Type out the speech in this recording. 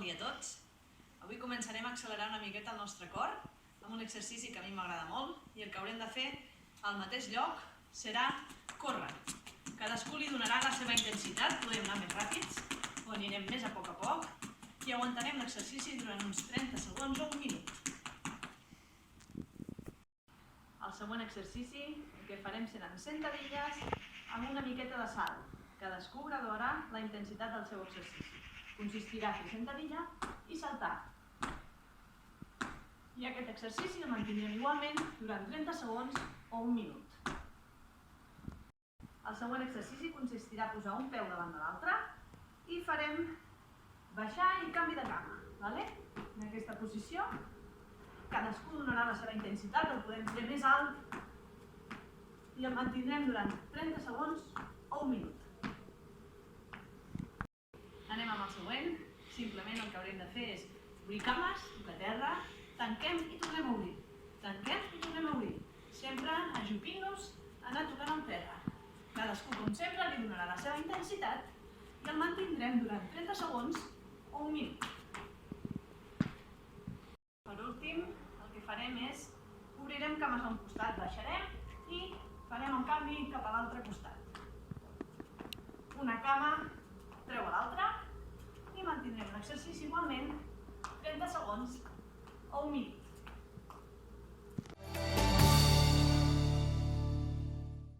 dia a tots. Avui començarem a accelerar una miqueta el nostre cor amb un exercici que a mi m'agrada molt i el que haurem de fer al mateix lloc serà córrer. Cadascú li donarà la seva intensitat, podem anar més ràpids o anirem més a poc i aguantarem l'exercici durant uns 30 segons o un minut. El següent exercici el que farem seran sentadilles amb una miqueta de salt. Cadascú graduarà la intensitat del seu exercici. Consistirà a fer sentadilla i saltar. I aquest exercici el mantindrem igualment durant 30 segons o un minut. El següent exercici consistirà a posar un peu davant de l'altre i farem baixar i canvi de cama. En aquesta posició cadascú donarà la seva intensitat, el podem fer més alt i el mantindrem durant 30 segons o un minut. Anem amb el següent. Simplement el que haurem de fer és obrir cames, tocar terra, tanquem i tornem a obrir. Tanquem i tornem a obrir. Sempre ajupint-nos a anar tocant el terra. Cadascú, com sempre, li donarà la seva intensitat i el mantindrem durant 30 segons o un minut. Per últim, el que farem és obrirem cames a un costat, baixarem i farem el canvi cap a l'altre costat. Una cama treu a l'altra i mantindrem l'exercici igualment 30 segons o un minut.